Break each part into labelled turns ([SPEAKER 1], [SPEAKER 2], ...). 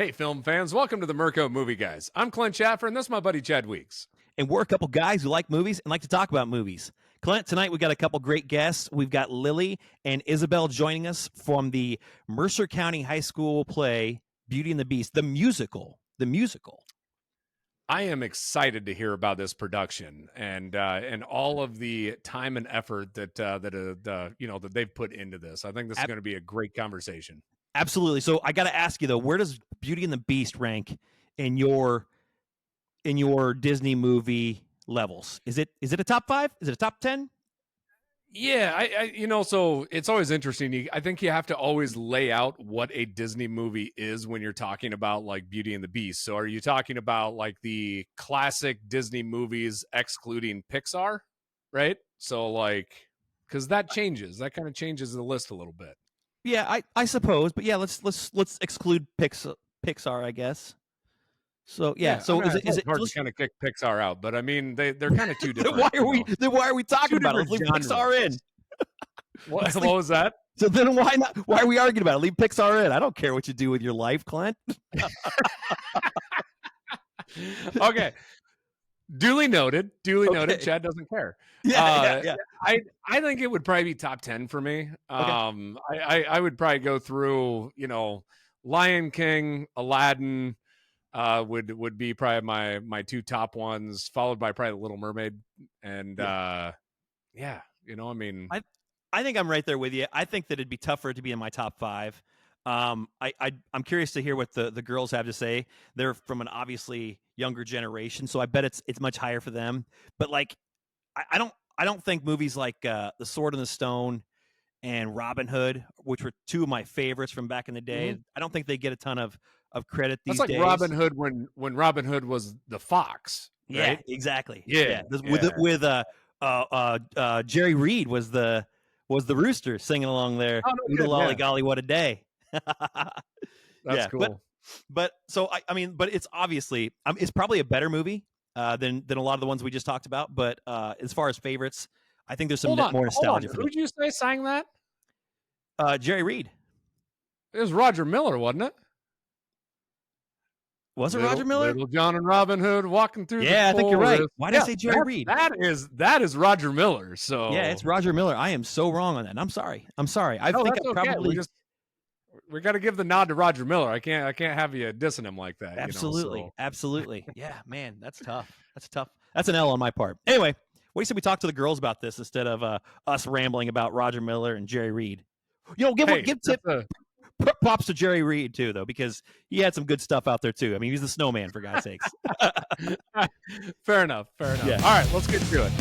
[SPEAKER 1] Hey, film fans, welcome to the Merco Movie Guys. I'm Clint Schaffer, and this is my buddy Chad Weeks.
[SPEAKER 2] And we're a couple guys who like movies and like to talk about movies. Clint, tonight we got a couple great guests. We've got Lily and Isabelle joining us from the Mercer County High School play Beauty and the Beast, the musical. The musical.
[SPEAKER 1] I am excited to hear about this production and all of the time and effort that they've put into this. I think this is going to be a great conversation.
[SPEAKER 2] Absolutely. So I got to ask you though, where does Beauty and the Beast rank in your Disney movie levels? Is it a top 5? Is it a top 10?
[SPEAKER 1] Yeah, so it's always interesting. I think you have to always lay out what a Disney movie is when you're talking about like Beauty and the Beast. So are you talking about like the classic Disney movies excluding Pixar, right? So like, because that kind of changes the list a little bit.
[SPEAKER 2] Yeah, I suppose, but yeah, let's exclude Pixar, I guess. So yeah, so is it
[SPEAKER 1] hard to kind of kick Pixar out? But I mean, they're kind of two different.
[SPEAKER 2] Why are we talking about it? Let's leave Pixar in.
[SPEAKER 1] What was that?
[SPEAKER 2] So then why not? Why are we arguing about it? Leave Pixar in. I don't care what you do with your life, Clint.
[SPEAKER 1] Okay. Duly noted. Chad doesn't care.
[SPEAKER 2] Yeah.
[SPEAKER 1] I think it would probably be top 10 for me. Okay. I would probably go through, Lion King, Aladdin, would be probably my two top ones, followed by probably The Little Mermaid. And I
[SPEAKER 2] think I'm right there with you. I think that it'd be tough for it to be in my top 5. I'm curious to hear what the girls have to say. They're from an obviously younger generation, so I bet it's much higher for them. But like, I don't think movies like The Sword and the Stone and Robin Hood, which were two of my favorites from back in the day, I don't think they get a ton of credit these days.
[SPEAKER 1] That's like Robin Hood when Robin Hood was the fox. Right?
[SPEAKER 2] Yeah, exactly.
[SPEAKER 1] Yeah.
[SPEAKER 2] With Jerry Reed was the rooster singing along there.
[SPEAKER 1] Oh, no,
[SPEAKER 2] lolly golly, what a day.
[SPEAKER 1] That's cool.
[SPEAKER 2] But so I mean, but it's obviously it's probably a better movie than a lot of the ones we just talked about. But as far as favorites, I think there's some more nostalgia.
[SPEAKER 1] Who did you say sang that?
[SPEAKER 2] Jerry Reed.
[SPEAKER 1] It was Roger Miller, wasn't it?
[SPEAKER 2] Was it Roger Miller?
[SPEAKER 1] Little John and Robin Hood walking through.
[SPEAKER 2] Yeah, I think you're right. Why did I say Jerry Reed?
[SPEAKER 1] That is Roger Miller. So
[SPEAKER 2] yeah, it's Roger Miller. I am so wrong on that. I'm sorry. I think I probably
[SPEAKER 1] we got to give the nod to Roger Miller. I can't have you dissing him like that.
[SPEAKER 2] Absolutely. Yeah, man, that's tough. That's an L on my part. Anyway, what do you say we talk to the girls about this instead of us rambling about Roger Miller and Jerry Reed? Give props to Jerry Reed too, though, because he had some good stuff out there too. I mean, he's the snowman, for God's sakes.
[SPEAKER 1] Fair enough.
[SPEAKER 2] Yeah.
[SPEAKER 1] All right, let's get to it.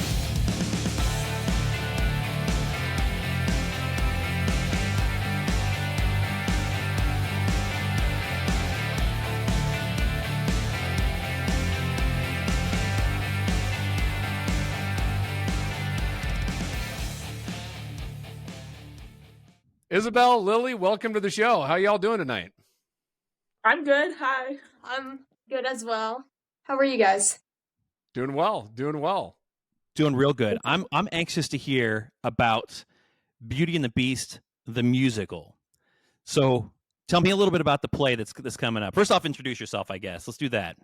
[SPEAKER 1] Isabelle, Lily, welcome to the show. How y'all doing tonight?
[SPEAKER 3] I'm good. Hi. I'm good as well. How are you guys?
[SPEAKER 1] Doing well.
[SPEAKER 2] Doing real good. I'm anxious to hear about Beauty and the Beast, the musical. So tell me a little bit about the play that's coming up. First off, introduce yourself, I guess. Let's do that.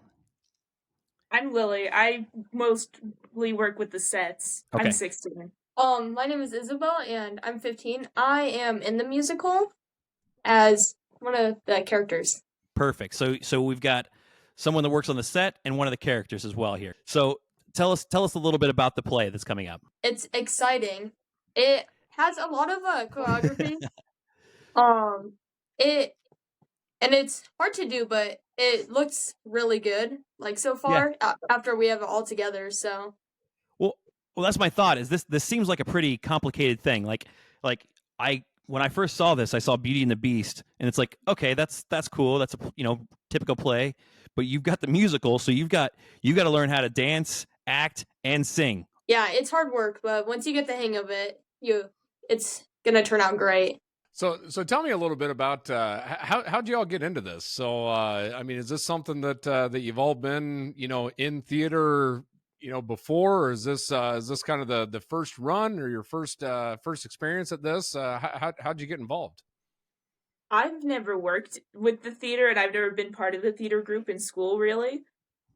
[SPEAKER 3] I'm Lily. I mostly work with the sets.
[SPEAKER 2] Okay.
[SPEAKER 3] I'm 16. My name is Isabelle, and I'm 15. I am in the musical as one of the characters.
[SPEAKER 2] Perfect. So we've got someone that works on the set and one of the characters as well here. So tell us a little bit about the play that's coming up.
[SPEAKER 3] It's exciting. It has a lot of choreography. It's hard to do, but it looks really good. Like so far, after we have it all together. So.
[SPEAKER 2] Well, that's my thought. Is this seems like a pretty complicated thing? Like when I first saw this, I saw Beauty and the Beast, and it's like, okay, that's cool. That's a typical play, but you've got the musical, so you've got to learn how to dance, act, and sing.
[SPEAKER 3] Yeah, it's hard work, but once you get the hang of it, it's gonna turn out great.
[SPEAKER 1] So tell me a little bit about how'd you all get into this? So I mean, is this something that you've all been in theater before, or is this kind of the first run or your first experience at this? How'd you get involved?
[SPEAKER 4] I've never worked with the theater, and I've never been part of the theater group in school, really.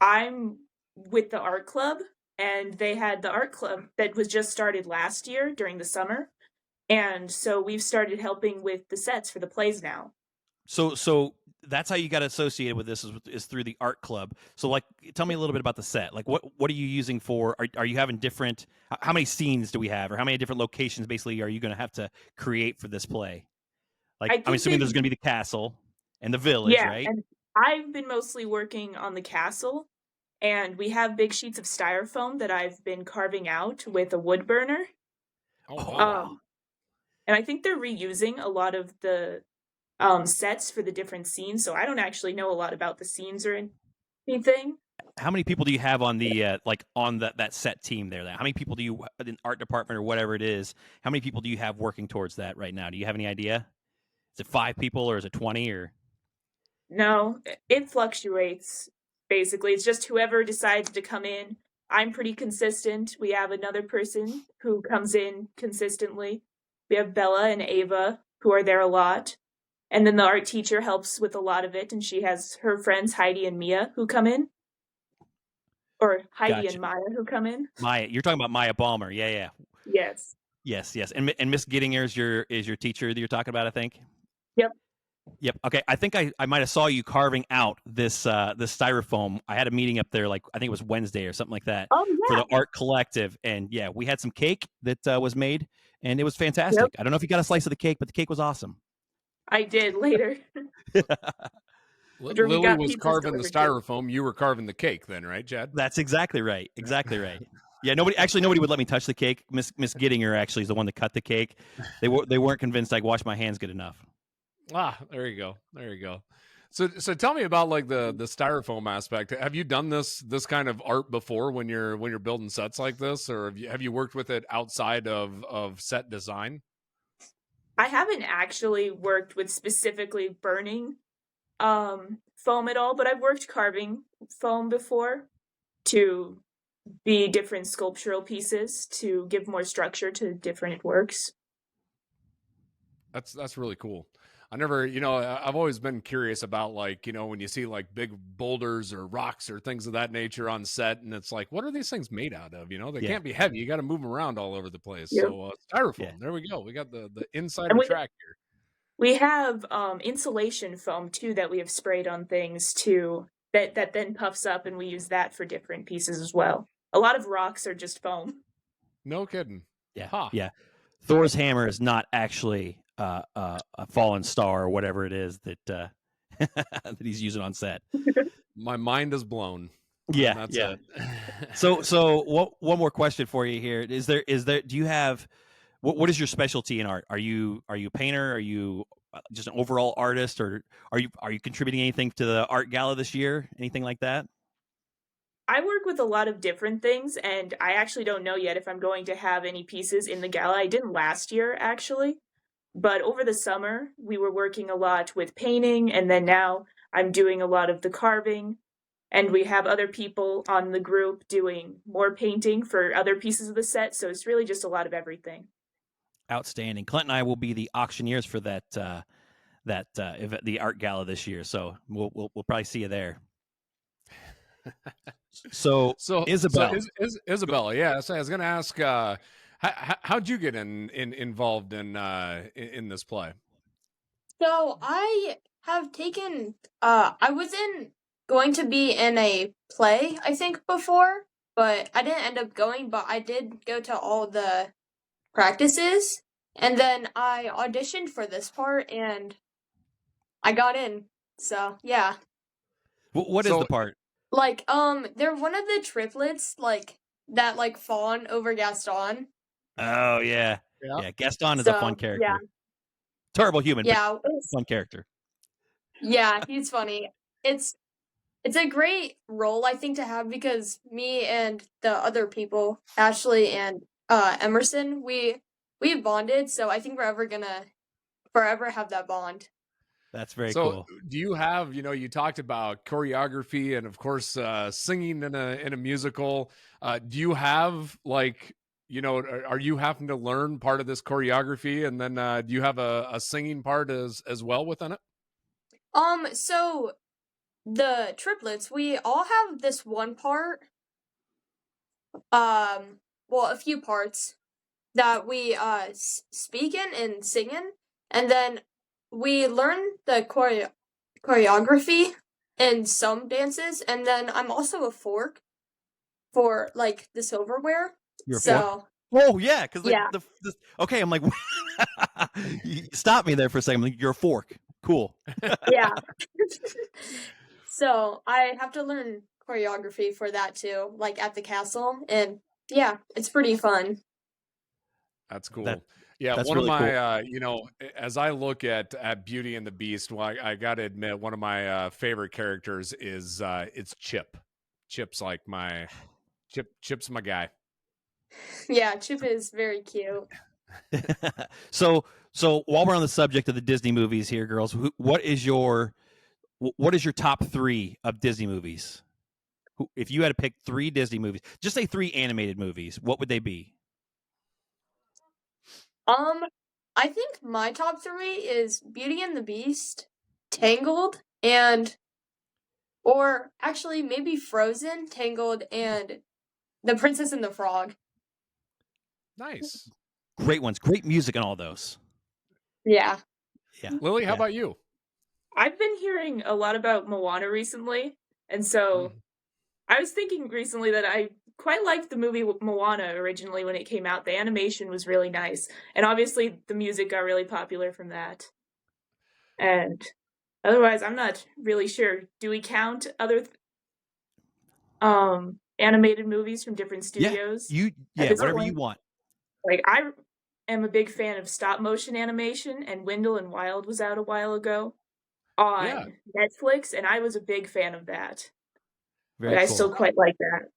[SPEAKER 4] I'm with the art club, and they had the art club that was just started last year during the summer. And so we've started helping with the sets for the plays now.
[SPEAKER 2] So that's how you got associated with this is through the art club. So like, tell me a little bit about the set. Like, what are you using for? Are you having different? How many scenes do we have, or how many different locations basically are you going to have to create for this play? Like,
[SPEAKER 4] I
[SPEAKER 2] I'm
[SPEAKER 4] think
[SPEAKER 2] assuming
[SPEAKER 4] they've
[SPEAKER 2] there's going to be the castle and the village,
[SPEAKER 4] Yeah,
[SPEAKER 2] right?
[SPEAKER 4] and I've been mostly working on the castle, and we have big sheets of styrofoam that I've been carving out with a wood burner.
[SPEAKER 1] Oh
[SPEAKER 2] Oh
[SPEAKER 1] wow.
[SPEAKER 2] wow!
[SPEAKER 4] And I think they're reusing a lot of the sets for the different scenes, so I don't actually know a lot about the scenes or anything.
[SPEAKER 2] How many people do you have on the like on that set team there? How many people do you in art department or whatever it is? How many people do you have working towards that right now? Do you have any idea? Is it 5 people or is it 20 or?
[SPEAKER 4] No, it fluctuates, basically. It's just whoever decides to come in. I'm pretty consistent. We have another person who comes in consistently. We have Bella and Ava, who are there a lot. And then the art teacher helps with a lot of it, and she has her friends Heidi and Mia who come in. Or Heidi
[SPEAKER 2] Gotcha.
[SPEAKER 4] and Maya who come in.
[SPEAKER 2] Maya, you're talking about Maya Balmer. Yeah.
[SPEAKER 4] Yes.
[SPEAKER 2] Yes. And Miss Gittinger is your teacher that you're talking about, I think.
[SPEAKER 4] Yep.
[SPEAKER 2] Yep. Okay. I think I might have saw you carving out this styrofoam. I had a meeting up there, like I think it was Wednesday or something like that,
[SPEAKER 4] Oh,
[SPEAKER 2] for
[SPEAKER 4] yeah.
[SPEAKER 2] the art collective, and yeah, we had some cake that was made, and it was fantastic.
[SPEAKER 4] Yep.
[SPEAKER 2] I don't know if you got a slice of the cake, but the cake was awesome.
[SPEAKER 4] I did later. After we
[SPEAKER 1] Lily
[SPEAKER 4] got
[SPEAKER 1] was
[SPEAKER 4] pizzas
[SPEAKER 1] carving the
[SPEAKER 4] delivered, too.
[SPEAKER 1] styrofoam. You were carving the cake, then, right, Chad?
[SPEAKER 2] That's exactly right. Exactly right. Yeah, nobody would let me touch the cake. Miss Gittinger actually is the one that cut the cake. They weren't convinced I washed my hands good enough.
[SPEAKER 1] Ah, there you go. So tell me about like the styrofoam aspect. Have you done this kind of art before when you're building sets like this, or have you worked with it outside of set design?
[SPEAKER 4] I haven't actually worked with specifically burning foam at all, but I've worked carving foam before to be different sculptural pieces to give more structure to different works.
[SPEAKER 1] That's really cool. I never, I've always been curious about like, when you see like big boulders or rocks or things of that nature on set, and it's like, what are these things made out of? They can't be heavy. You got to move them around all over the place.
[SPEAKER 4] Yep.
[SPEAKER 1] So styrofoam.
[SPEAKER 2] Yeah.
[SPEAKER 1] There we go. We got the
[SPEAKER 4] And
[SPEAKER 1] insider track here.
[SPEAKER 4] We have insulation foam too that we have sprayed on things too that then puffs up, and we use that for different pieces as well. A lot of rocks are just foam.
[SPEAKER 1] No kidding.
[SPEAKER 2] Yeah.
[SPEAKER 1] Huh.
[SPEAKER 2] Yeah. Thor's hammer is not actually a fallen star or whatever it is that that he's using on set.
[SPEAKER 1] My mind is blown.
[SPEAKER 2] Yeah.
[SPEAKER 1] That's
[SPEAKER 2] yeah.
[SPEAKER 1] it.
[SPEAKER 2] So one more question for you here. Is there do you have what is your specialty in art? Are you a painter? Are you just an overall artist, or are you contributing anything to the art gala this year? Anything like that?
[SPEAKER 4] I work with a lot of different things, and I actually don't know yet if I'm going to have any pieces in the gala. I didn't last year, actually. But over the summer, we were working a lot with painting, and then now I'm doing a lot of the carving. And we have other people on the group doing more painting for other pieces of the set, so it's really just a lot of everything.
[SPEAKER 2] Outstanding. Clint and I will be the auctioneers for that event, the art gala this year. So we'll probably see you there. So Isabelle,
[SPEAKER 1] Isabella, yeah. So I was going to ask, how'd you get involved in this play?
[SPEAKER 3] So I have taken. I was going to be in a play, I think, before, but I didn't end up going. But I did go to all the practices, and then I auditioned for this part, and I got in. So yeah.
[SPEAKER 2] What is the part?
[SPEAKER 3] Like, they're one of the triplets, like that, like fawn over Gaston.
[SPEAKER 2] Oh yeah. Gaston is a fun character.
[SPEAKER 3] Yeah.
[SPEAKER 2] Terrible human,
[SPEAKER 3] Yeah,
[SPEAKER 2] but fun character.
[SPEAKER 3] Yeah, he's funny. It's a great role, I think, to have, because me and the other people, Ashley and Emerson, we bonded, so I think we're gonna forever have that bond.
[SPEAKER 2] That's very
[SPEAKER 1] so
[SPEAKER 2] cool.
[SPEAKER 1] Do you have, you talked about choreography and of course singing in a musical. Do you have like, are you having to learn part of this choreography, and then do you have a singing part as well within it?
[SPEAKER 3] So the triplets, we all have this one part, well, a few parts that we speak in and sing in, and then we learn the choreography in some dances, and then I'm also a fork for like the silverware.
[SPEAKER 2] You're a fork?
[SPEAKER 3] So
[SPEAKER 2] Oh yeah, because
[SPEAKER 3] yeah,
[SPEAKER 2] okay, I'm like, you stop me there for a second. I'm like, you're a fork. Cool.
[SPEAKER 3] yeah. So I have to learn choreography for that too, like at the castle, and yeah, it's pretty fun.
[SPEAKER 1] That's cool.
[SPEAKER 2] That
[SPEAKER 1] Yeah,
[SPEAKER 2] that's
[SPEAKER 1] one of
[SPEAKER 2] really cool.
[SPEAKER 1] my, as I look at Beauty and the Beast, well, I got to admit, one of my favorite characters is it's Chip. Chip's like Chip's my guy.
[SPEAKER 3] Yeah, Chip is very cute.
[SPEAKER 2] So while we're on the subject of the Disney movies here, girls, what is your top 3 of Disney movies? If you had to pick 3 Disney movies, just say 3 animated movies, what would they be?
[SPEAKER 3] I think my top 3 is Beauty and the Beast, Tangled, and or actually maybe Frozen, Tangled, and The Princess and the Frog.
[SPEAKER 1] Nice.
[SPEAKER 2] Great ones, great music in all those.
[SPEAKER 3] Yeah.
[SPEAKER 2] Yeah.
[SPEAKER 1] Lily, how about you?
[SPEAKER 4] I've been hearing a lot about Moana recently, and so I was thinking recently that I quite liked the movie Moana originally when it came out. The animation was really nice, and obviously the music got really popular from that. And otherwise, I'm not really sure. Do we count other animated movies from different studios?
[SPEAKER 2] Whatever you want.
[SPEAKER 4] Like, I am a big fan of stop motion animation, and Wendell and Wild was out a while ago on Netflix, and I was a big fan of that.
[SPEAKER 2] Very
[SPEAKER 4] I
[SPEAKER 2] cool.
[SPEAKER 4] still quite like that.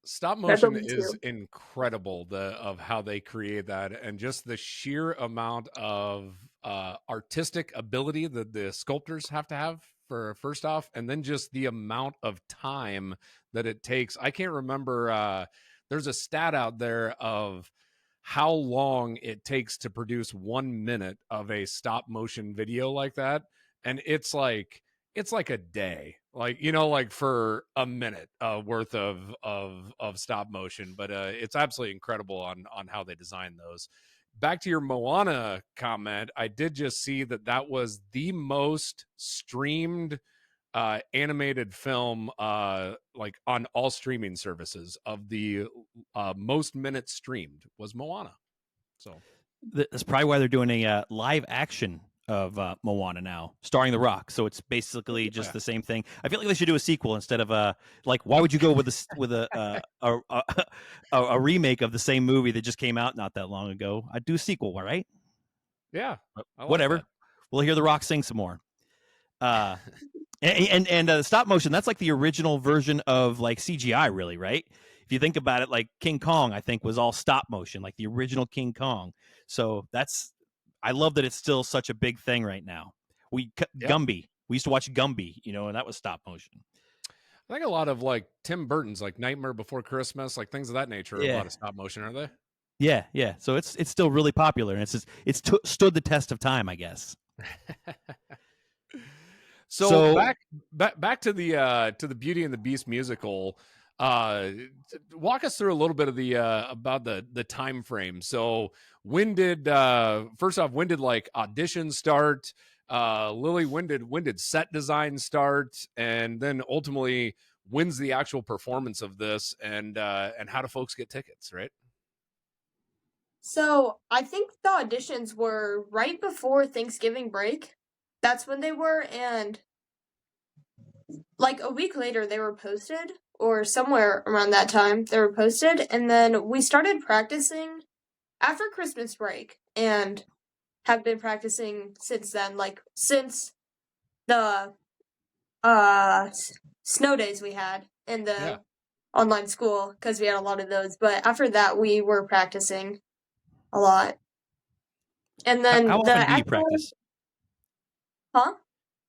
[SPEAKER 1] Stop motion is incredible, of how they create that, and just the sheer amount of artistic ability that the sculptors have to have for first off, and then just the amount of time that it takes. I can't remember. There's a stat out there of how long it takes to produce 1 minute of a stop motion video like that, and it's like a day, like for a minute worth of stop motion. But it's absolutely incredible on how they design those. Back to your Moana comment, I did just see that was the most streamed animated film like on all streaming services. Of the most minutes streamed was Moana. So
[SPEAKER 2] that's probably why they're doing a live action of Moana now, starring The Rock. So it's basically just the same thing. I feel like they should do a sequel instead of like, why would you go with a remake of the same movie that just came out not that long ago? I'd do a sequel, right?
[SPEAKER 1] Yeah,
[SPEAKER 2] whatever.
[SPEAKER 1] That.
[SPEAKER 2] We'll hear The Rock sing some more. And stop motion, that's like the original version of like CGI, really, right? If you think about it, like King Kong, I think was all stop motion, like the original King Kong. So I love that it's still such a big thing right now. Gumby, we used to watch Gumby, and that was stop motion.
[SPEAKER 1] I think a lot of like Tim Burton's, like Nightmare Before Christmas, like things of that nature, are a lot of stop motion, aren't they?
[SPEAKER 2] Yeah. So it's still really popular, and it's stood the test of time, I guess.
[SPEAKER 1] So back to the Beauty and the Beast musical. Walk us through a little bit of the about the time frame. So when did first off, when did like auditions start? Lily, when did set design start? And then ultimately, when's the actual performance of this? And how do folks get tickets, right?
[SPEAKER 3] So I think the auditions were right before Thanksgiving break. That's when they were, and like a week later they were posted, or somewhere around that time they were posted, and then we started practicing after Christmas break and have been practicing since then, like since the snow days we had in the online school, because we had a lot of those. But after that we were practicing a lot. And then
[SPEAKER 2] how often do you practice?
[SPEAKER 3] Huh?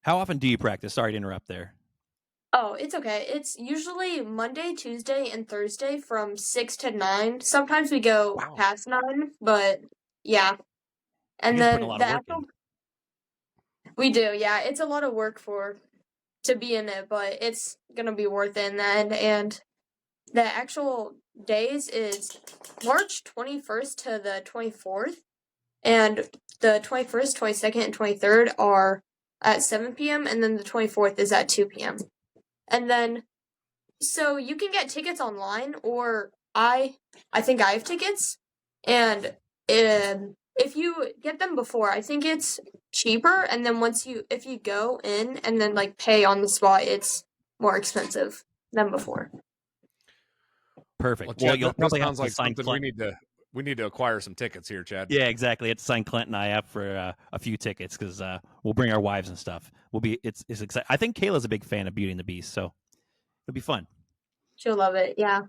[SPEAKER 2] How often do you practice? Sorry to interrupt there.
[SPEAKER 3] Oh, it's okay. It's usually Monday, Tuesday, and Thursday from 6 to 9. Sometimes we go
[SPEAKER 2] Wow.
[SPEAKER 3] past 9, but yeah.
[SPEAKER 2] You
[SPEAKER 3] And
[SPEAKER 2] guys put a
[SPEAKER 3] then
[SPEAKER 2] lot
[SPEAKER 3] the
[SPEAKER 2] of work
[SPEAKER 3] actual
[SPEAKER 2] in.
[SPEAKER 3] we do, yeah. It's a lot of work to be in it, but it's gonna be worth it in the end. And the actual days is March 21st to the 24th, and the 21st, 22nd, and 23rd are at 7 p.m., and then the 24th is at 2 p.m. And then, so you can get tickets online, or I think I have tickets, and if you get them before, I think it's cheaper, and then if you go in and then like pay on the spot, it's more expensive than before.
[SPEAKER 2] Perfect.
[SPEAKER 1] Well,
[SPEAKER 2] Well,
[SPEAKER 1] Chad,
[SPEAKER 2] you'll
[SPEAKER 1] this
[SPEAKER 2] probably have
[SPEAKER 1] sounds
[SPEAKER 2] to
[SPEAKER 1] like
[SPEAKER 2] sign
[SPEAKER 1] something
[SPEAKER 2] Clint.
[SPEAKER 1] we need to acquire some tickets here, Chad.
[SPEAKER 2] Yeah, exactly. Have to sign Clint and I up for a few tickets because we'll bring our wives and stuff. It's exciting. I think Kayla's a big fan of Beauty and the Beast, so it'll be fun.
[SPEAKER 3] She'll love it, yeah.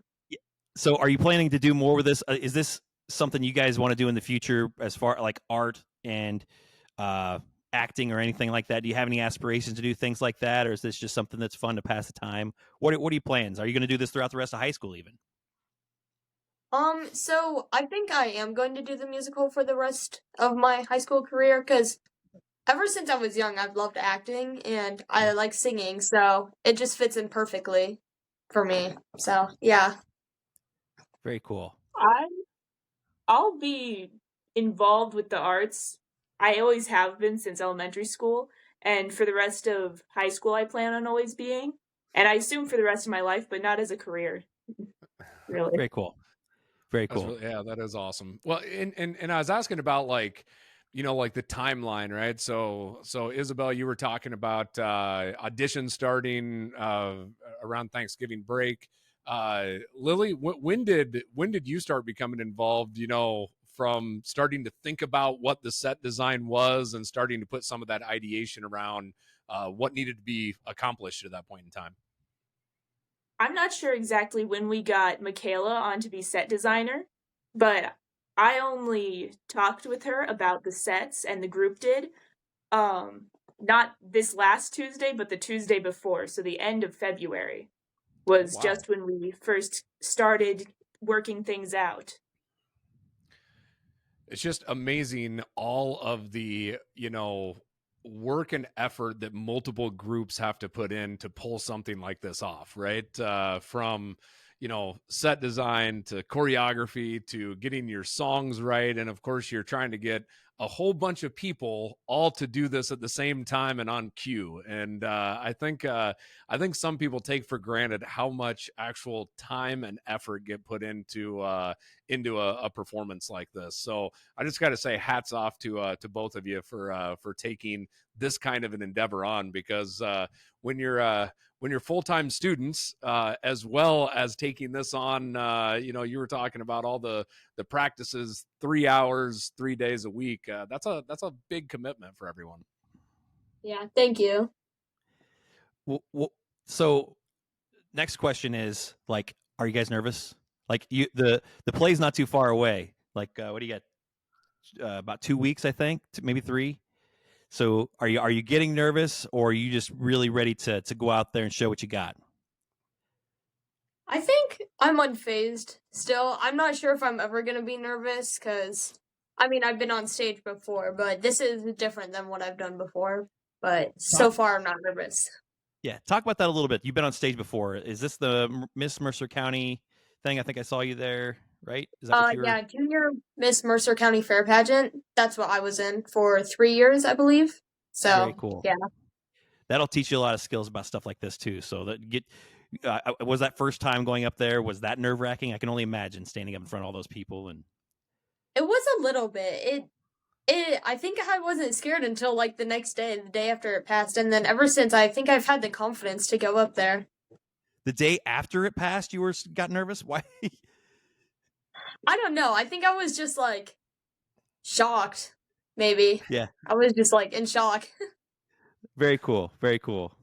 [SPEAKER 2] So, are you planning to do more with this? Is this something you guys want to do in the future, as far like art and acting or anything like that? Do you have any aspirations to do things like that, or is this just something that's fun to pass the time? What are your plans? Are you going to do this throughout the rest of high school, even?
[SPEAKER 3] So I think I am going to do the musical for the rest of my high school career because ever since I was young, I've loved acting and I like singing, so it just fits in perfectly for me. So yeah.
[SPEAKER 2] Very cool.
[SPEAKER 4] I'll be involved with the arts. I always have been since elementary school, and for the rest of high school, I plan on always being. And I assume for the rest of my life, but not as a career. Really.
[SPEAKER 2] Very cool. Very
[SPEAKER 1] That's
[SPEAKER 2] cool.
[SPEAKER 1] really, yeah, that is awesome. Well, and I was asking about like, like the timeline, right? So Isabel, you were talking about auditions starting around Thanksgiving break. Lily, when did you start becoming involved? From starting to think about what the set design was and starting to put some of that ideation around what needed to be accomplished at that point in time.
[SPEAKER 4] I'm not sure exactly when we got Michaela on to be set designer, but I only talked with her about the sets and the group did. Not this last Tuesday, but the Tuesday before, so the end of February was
[SPEAKER 1] Wow.
[SPEAKER 4] just when we first started working things out.
[SPEAKER 1] It's just amazing all of the work and effort that multiple groups have to put in to pull something like this off, right? From set design to choreography to getting your songs right, and of course you're trying to get a whole bunch of people all to do this at the same time and on cue. And I think some people take for granted how much actual time and effort get put into a performance like this. So I just got to say hats off to both of you for taking this kind of an endeavor on, because when you're full-time students, as well as taking this on, you were talking about all the practices, 3 hours, 3 days a week. That's a big commitment for everyone.
[SPEAKER 3] Yeah, thank you.
[SPEAKER 2] Well, so next question is, like, are you guys nervous? Like, the play's not too far away. Like, what do you got? About 2 weeks, I think, maybe 3. So are you getting nervous, or are you just really ready to go out there and show what you got?
[SPEAKER 3] I think I'm unfazed still. I'm not sure if I'm ever going to be nervous because, I mean, I've been on stage before, but this is different than what I've done before. But so far, I'm not nervous.
[SPEAKER 2] Yeah, talk about that a little bit. You've been on stage before. Is this the Miss Mercer County thing? I think I saw you there, right? Is that what you were?
[SPEAKER 3] Yeah, Junior Miss Mercer County Fair Pageant. That's what I was in for 3 years, I believe. So,
[SPEAKER 2] Very cool.
[SPEAKER 3] yeah.
[SPEAKER 2] That'll teach you a lot of skills about stuff like this too. So was that first time going up there? Was that nerve wracking? I can only imagine standing up in front of all those people. And
[SPEAKER 3] It was a little bit. I think I wasn't scared until like the next day, the day after it passed, and then ever since, I think I've had the confidence to go up there.
[SPEAKER 2] the day after it passed, you got nervous? Why?
[SPEAKER 3] I don't know. I think I was just like shocked. Maybe.
[SPEAKER 2] Yeah.
[SPEAKER 3] I was just like in shock.
[SPEAKER 2] Very cool. Very cool.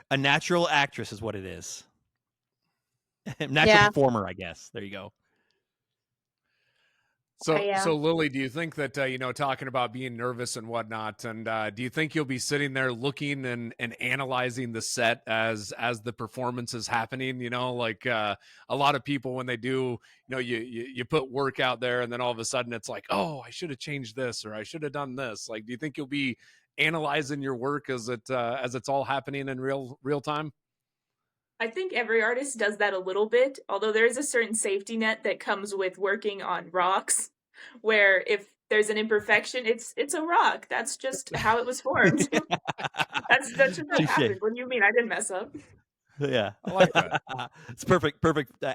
[SPEAKER 2] A natural actress is what it is. Natural performer, I guess. There you go.
[SPEAKER 1] So,
[SPEAKER 3] yeah.
[SPEAKER 1] so Lily, do you think that talking about being nervous and whatnot, and do you think you'll be sitting there looking and analyzing the set as the performance is happening? Like a lot of people when they do, you put work out there, and then all of a sudden it's like, oh, I should have changed this or I should have done this. Like, do you think you'll be analyzing your work as it's all happening in real time?
[SPEAKER 4] I think every artist does that a little bit, although there is a certain safety net that comes with working on rocks, where if there's an imperfection, it's a rock. That's just how it was formed. That's just what happened. What do you mean? I didn't mess up.
[SPEAKER 2] Yeah,
[SPEAKER 1] I like that.
[SPEAKER 2] It's perfect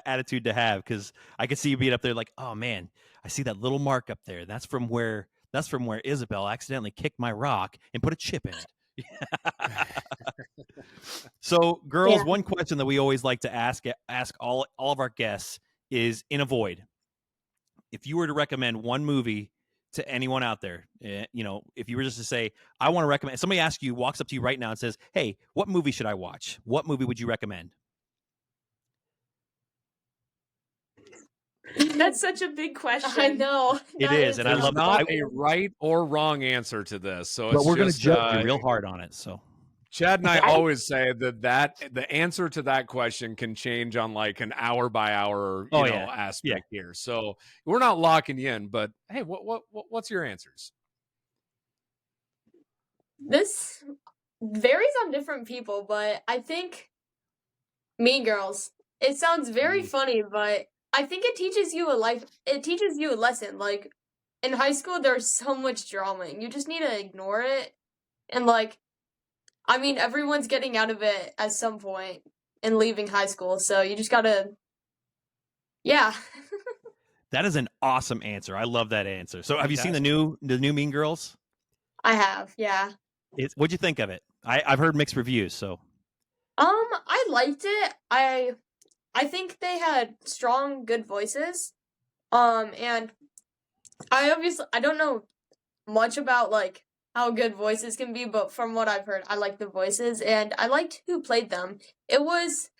[SPEAKER 2] attitude to have, because I could see you being up there like, oh man, I see that little mark up there. That's from where Isabelle accidentally kicked my rock and put a chip in it. So, girls, one question that we always like to ask all of our guests is, in a void, if you were to recommend one movie to anyone out there, if you were just to say, I want to recommend, somebody walks up to you right now and says, hey, what movie should I watch? What movie would you recommend?
[SPEAKER 4] That's such a big question.
[SPEAKER 3] I know.
[SPEAKER 2] It is, and I love
[SPEAKER 1] not a right or wrong answer to this. So
[SPEAKER 2] but we're going to judge you real hard on it. So
[SPEAKER 1] Chad and I always say that the answer to that question can change on like an hour by hour aspect here. So we're not locking you in, but hey, what's your answers?
[SPEAKER 3] This varies on different people, but I think Mean Girls. It sounds very funny, but I think it teaches you a lesson. Like in high school there's so much drama and you just need to ignore it. And like, I mean, everyone's getting out of it at some point and leaving high school, so you just gotta, yeah.
[SPEAKER 2] that is an awesome answer. I love that answer. So, have you seen the new Mean Girls?
[SPEAKER 3] I have, yeah.
[SPEAKER 2] What'd you think of it? I've heard mixed reviews. So,
[SPEAKER 3] I liked it. I think they had strong, good voices. And I don't know much about like how good voices can be, but from what I've heard, I like the voices, and I liked who played them. It was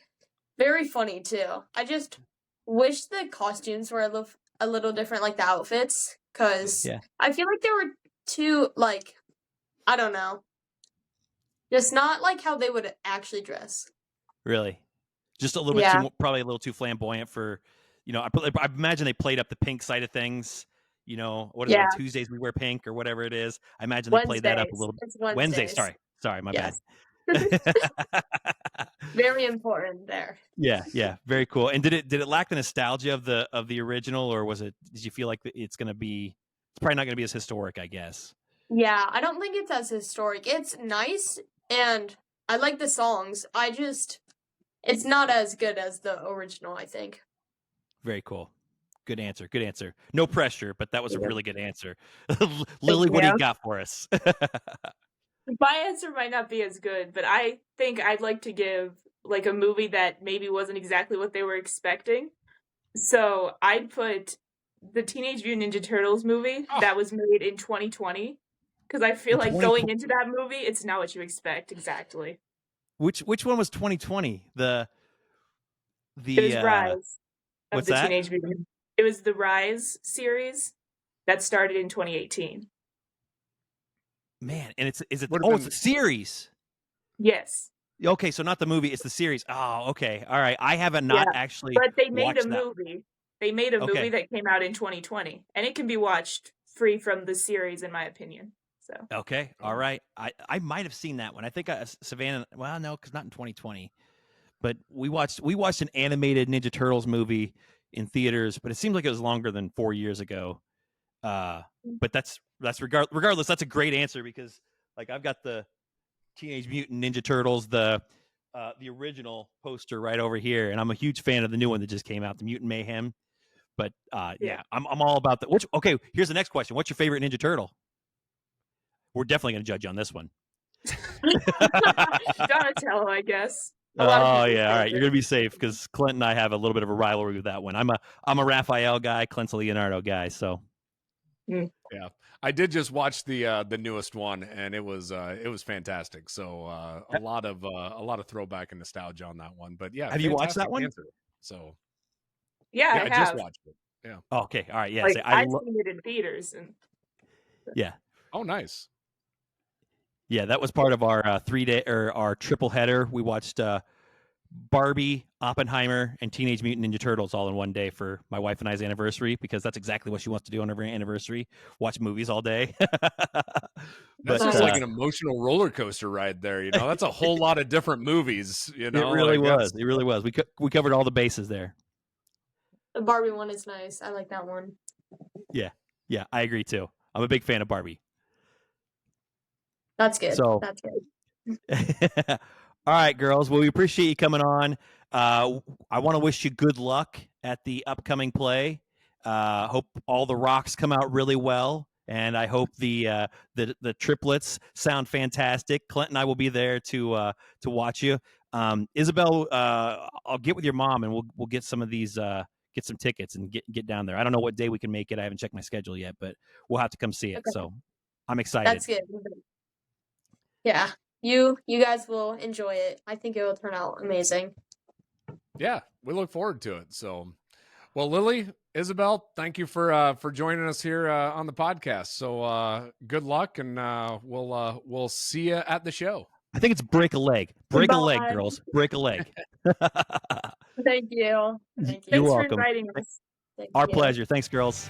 [SPEAKER 3] very funny, too. I just wish the costumes were a little different, like the outfits, because I feel like they were too, like, I don't know, just not like how they would actually dress.
[SPEAKER 2] Really? Just a little bit too, probably a little too flamboyant for, I imagine they played up the pink side of things. What is it, on Tuesdays we wear pink or whatever it is. I imagine they played that up a little bit.
[SPEAKER 3] It's
[SPEAKER 2] Wednesday, sorry, my bad.
[SPEAKER 3] Very important there.
[SPEAKER 2] Yeah, very cool. And did it lack the nostalgia of the original, or did you feel like it's probably not going to be as historic, I guess?
[SPEAKER 3] Yeah, I don't think it's as historic. It's nice, and I like the songs. It's not as good as the original, I think.
[SPEAKER 2] Very cool. Good answer. No pressure, but that was a really good answer. Lily, what do you got for us?
[SPEAKER 4] My answer might not be as good, but I think I'd like to give like a movie that maybe wasn't exactly what they were expecting. So I'd put the Teenage Mutant Ninja Turtles movie that was made in 2020, because I feel like going into that movie, it's not what you expect exactly.
[SPEAKER 2] Which one was 2020?
[SPEAKER 4] It was Rise.
[SPEAKER 2] What's that?
[SPEAKER 4] Teenage Mutant. It was the Rise series that started in 2018.
[SPEAKER 2] Man, and it's a series.
[SPEAKER 4] Yes.
[SPEAKER 2] Okay, so not the movie, it's the series. Oh, okay. All right. I haven't actually.
[SPEAKER 4] But they made a movie. They made a movie that came out in 2020, and it can be watched free from the series, in my opinion. So.
[SPEAKER 2] Okay. All right. I might have seen that one. I think Savannah. Well, no, because not in 2020. But we watched an animated Ninja Turtles movie in theaters, but it seems like it was longer than 4 years ago. But that's regardless. That's a great answer, because like I've got the Teenage Mutant Ninja Turtles, the original poster right over here, and I'm a huge fan of the new one that just came out, the Mutant Mayhem. But I'm all about that. Okay, here's the next question. What's your favorite Ninja Turtle? We're definitely going to judge you on this one.
[SPEAKER 4] Donatello, I guess.
[SPEAKER 2] Oh yeah, all right. You're gonna be safe, because Clint and I have a little bit of a rivalry with that one. I'm a Raphael guy. Clint's a Leonardo guy. So
[SPEAKER 1] yeah, I did just watch the newest one, and it was fantastic. So a lot of throwback and nostalgia on that one. But yeah,
[SPEAKER 2] have you watched that one?
[SPEAKER 1] Answer. So
[SPEAKER 4] yeah, I
[SPEAKER 1] just watched it.
[SPEAKER 2] Oh, okay, all right, yeah.
[SPEAKER 4] Like
[SPEAKER 2] so
[SPEAKER 4] I've seen it in theaters, and
[SPEAKER 2] yeah,
[SPEAKER 1] Oh, nice.
[SPEAKER 2] yeah. That was part of our 3-day or our triple header. We watched Barbie, Oppenheimer, and Teenage Mutant Ninja Turtles all in one day for my wife and I's anniversary, because that's exactly what she wants to do on her anniversary: watch movies all day.
[SPEAKER 1] That's
[SPEAKER 2] But
[SPEAKER 1] just like
[SPEAKER 3] Nice.
[SPEAKER 1] an emotional roller coaster ride there. That's a whole lot of different movies.
[SPEAKER 2] it really was. It really was. We covered all the bases there.
[SPEAKER 3] The Barbie one is nice. I like that one.
[SPEAKER 2] Yeah, I agree too. I'm a big fan of Barbie.
[SPEAKER 3] That's good.
[SPEAKER 2] So,
[SPEAKER 3] That's good.
[SPEAKER 2] all right, girls. Well, we appreciate you coming on. I want to wish you good luck at the upcoming play. Hope all the rocks come out really well, and I hope the triplets sound fantastic. Clint and I will be there to watch you. Isabelle, I'll get with your mom, and we'll get some of these. Get some tickets and get down there. I don't know what day we can make it. I haven't checked my schedule yet, but we'll have to come see it.
[SPEAKER 3] Okay.
[SPEAKER 2] So I'm excited.
[SPEAKER 3] That's good. Yeah. You guys will enjoy it. I think it will turn out amazing.
[SPEAKER 1] Yeah, we look forward to it. So, well, Lily, Isabelle, thank you for joining us here on the podcast. So, good luck, and we'll see you at the show.
[SPEAKER 2] I think it's break a leg. Break a leg,
[SPEAKER 3] Goodbye.
[SPEAKER 2] girls. Break a leg.
[SPEAKER 3] Thank you. Thank you.
[SPEAKER 2] You're
[SPEAKER 4] thanks
[SPEAKER 2] welcome.
[SPEAKER 4] for inviting us.
[SPEAKER 3] Thank
[SPEAKER 2] Our
[SPEAKER 3] you.
[SPEAKER 2] pleasure. Thanks, girls.